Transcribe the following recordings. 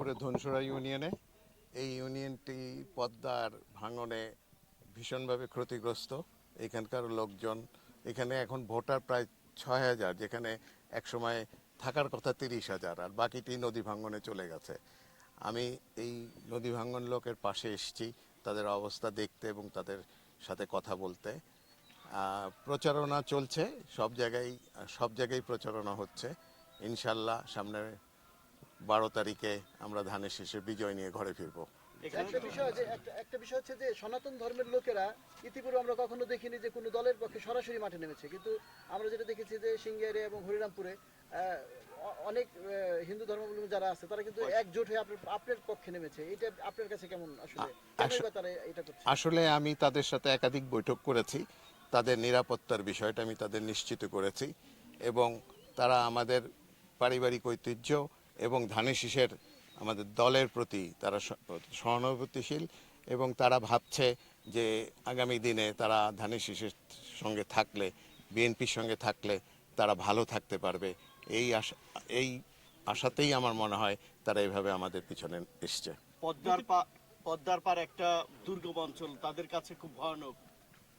রংপুরের ধনসুরা ইউনিয়নে। এই ইউনিয়নটি পদ্মার ভাঙনে ভীষণভাবে ক্ষতিগ্রস্ত। এখানকার লোকজন, এখানে এখন ভোটার প্রায় 6,000, যেখানে একসময় থাকার কথা 30,000, আর বাকিটি নদী ভাঙনে চলে গেছে। আমি এই নদী ভাঙন লোকের পাশে এসেছি তাদের অবস্থা দেখতে এবং তাদের সাথে কথা বলতে। প্রচারণা চলছে সব জায়গায় প্রচারণা হচ্ছে। ইনশাল্লাহ সামনে 12 তারিখে আমরা ধানের শীষে বিজয় নিয়ে ঘরে ফিরবো। একটা বিষয় হচ্ছে যে সনাতন ধর্মের লোকেরা ইতিপূর্বে আমরা কখনো দেখিনি যে কোনো দলের পক্ষে সরাসরি মাঠে নেমেছে, কিন্তু আমরা যেটা দেখেছি যে সিঙ্গিয়ারে এবং হরিরামপুরে অনেক হিন্দু ধর্মাবলম্বী যারা আছে তারা কিন্তু একজোট হয়ে আপনার পক্ষে নেমেছে। এটা আপনার কাছে কেমন? আসলে আমি তাদের সাথে একাধিক বৈঠক করেছি। তাদের নিরাপত্তার বিষয়টা আমি তাদের নিশ্চিত করেছি এবং তারা আমাদের পারিবারিক ঐতিহ্য এবং ধানের শীষের আমাদের দলের প্রতি তারা সহানুভূতিশীল এবং তারা ভাবছে যে আগামী দিনে তারা ধানের শীষের সঙ্গে থাকলে, বিএনপির সঙ্গে থাকলে তারা ভালো থাকতে পারবে। এই আশাতেই আমার মনে হয় তারা এইভাবে আমাদের পিছনে এসছে। পদ্মার পার একটা দুর্গম অঞ্চল, তাদের কাছে খুব ভয়ানক।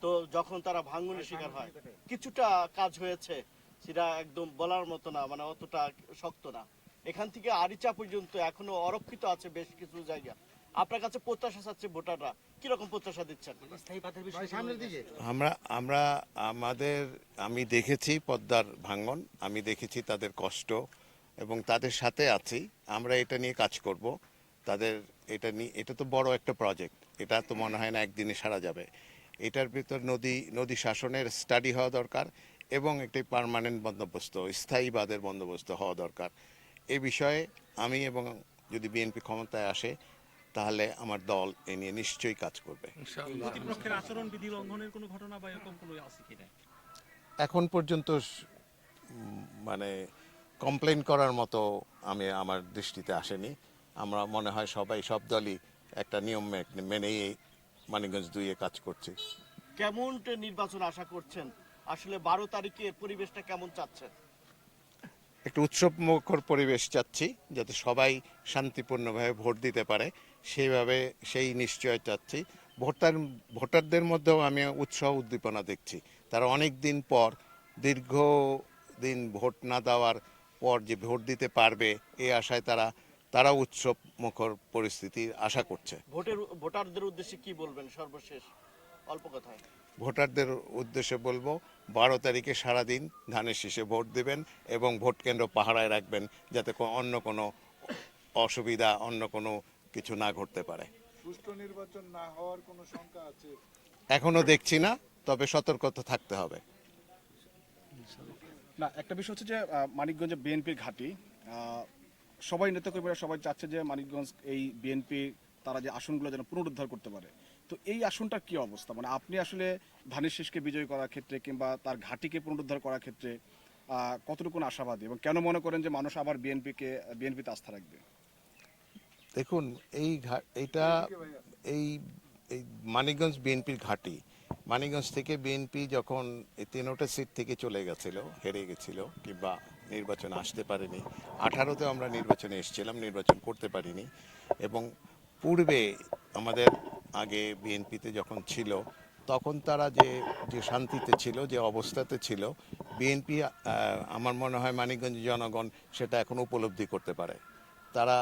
তো যখন তারা ভাঙনের শিকার হয়, কিছুটা কাজ হয়েছে, সেটা একদম বলার মতো না, মানে অতটা শক্ত না। এখান থেকে আরিচা পর্যন্ত এখনো অরক্ষিত আছে বেশ কিছু জায়গা। আপনার কাছে প্রত্যাশা চাচ্ছে ভোটাররা, কিরকম প্রত্যাশা দিচ্ছেন? আমি দেখেছি পদ্মার ভাঙন, আমি দেখেছি তাদের কষ্ট এবং তাদের সাথে আছি। আমরা এটা নিয়ে কাজ করব। এটা তো বড় একটা প্রজেক্ট, এটা তো মনে হয় না একদিনে সারা যাবে। এটার ভিতর নদী শাসনের স্টাডি হওয়া দরকার এবং একটি পার্মানেন্ট বন্দোবস্ত, স্থায়ী বাঁধের বন্দোবস্ত হওয়া দরকার। এ বিষয়ে আমি এবং যদি বিএনপি ক্ষমতায় আসে তাহলে আমার দল এ নিয়ে নিশ্চয়ই কাজ করবে। প্রতিপক্ষের আচরণবিধি লঙ্ঘনের কোনো ঘটনা বা এরকম কোনো আছে কিনা এখন পর্যন্ত মানে কমপ্লেন করার মতো আমার দৃষ্টিতে আসেনি। আমরা মনে হয় সব দলই একটা নিয়ম মেনেই মানিকগঞ্জ 2-এ কাজ করছি। কেমন নির্বাচন আশা করছেন? আসলে 12 তারিখের পরিবেশটা কেমন চাচ্ছেন? একটু উৎসবমুখর পরিবেশ চাচ্ছি, যাতে সবাই শান্তিপূর্ণভাবে ভোট দিতে পারে সেই নিশ্চয় চাচ্ছি। ভোটারদের মধ্যেও আমি উৎসাহ উদ্দীপনা দেখছি। তারা অনেক দিন পর, দীর্ঘদিন ভোট না দেওয়ার পর যে ভোট দিতে পারবে এই আশায় তারা উৎসব মুখর পরিস্থিতির আশা করছে। ভোটারদের উদ্দেশ্যে কি বলবেন সর্বশেষ অল্প কথায়? ভোটারদের উদ্দেশ্যে বলবো 12 তারিখে সারাদিন ধানের শীষে ভোট দেবেন এবং ভোট কেন্দ্র পাহারায় রাখবেন, যাতে অন্য কোনো অসুবিধা, অন্য কোনো কিছু না ঘটতে পারে। সুষ্ঠু নির্বাচন না হওয়ার কোনো শঙ্কা আছে? এখনো দেখছি না, তবে সতর্কতা থাকতে হবে। না, একটা বিষয় হচ্ছে যে মানিকগঞ্জে বিএনপির ঘাঁটি, সবাই নেতাকর্মীরা সবাই চাচ্ছে যে মানিকগঞ্জ এই বিএনপি তারা যে আসনগুলো যেন পুনরুদ্ধার করতে পারে। তো এই আসনটার কি অবস্থা? মানে আপনি আসলে ধানের শীষকে বিজয় করার ক্ষেত্রে কিংবা তার ঘাঁটিকে পুনরুদ্ধার করার ক্ষেত্রে কতটুকু আশাবাদী এবং কেন মনে করেন যে মানুষ আবার বিএনপিতে আস্থা রাখবে? দেখুন, এই মানিকগঞ্জ বিএনপির ঘাঁটি। মানিকগঞ্জ থেকে বিএনপি যখন এই 3টা সিট থেকে চলে গেছিল, হেরে গেছিল কিংবা নির্বাচনে আসতে পারেনি, 18-তে আমরা নির্বাচনে এসেছিলাম, নির্বাচন করতে পারিনি। এবং পূর্বে আমাদের আগে বিএনপিতে যখন ছিল তখন তারা যে শান্তিতে ছিল, যে অবস্থাতে ছিল, বিএনপি আমার মনে হয় মানিকগঞ্জের জনগণ সেটা এখন উপলব্ধি করতে পারে। তারা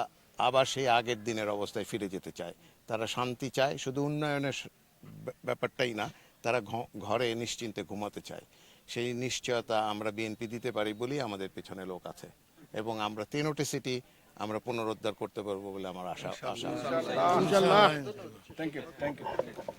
আবার সেই আগের দিনের অবস্থায় ফিরে যেতে চায়। তারা শান্তি চায়, শুধু উন্নয়নের ব্যাপারটাই না, তারা ঘরে নিশ্চিন্তে ঘুমাতে চায়। সেই নিশ্চয়তা আমরা বিএনপি দিতে পারি বলেই আমাদের পেছনে লোক আছে এবং আমরা 3টা সিটি আমরা পুনরুদ্ধার করতে পারবো বলে আমার আশা। Thank you.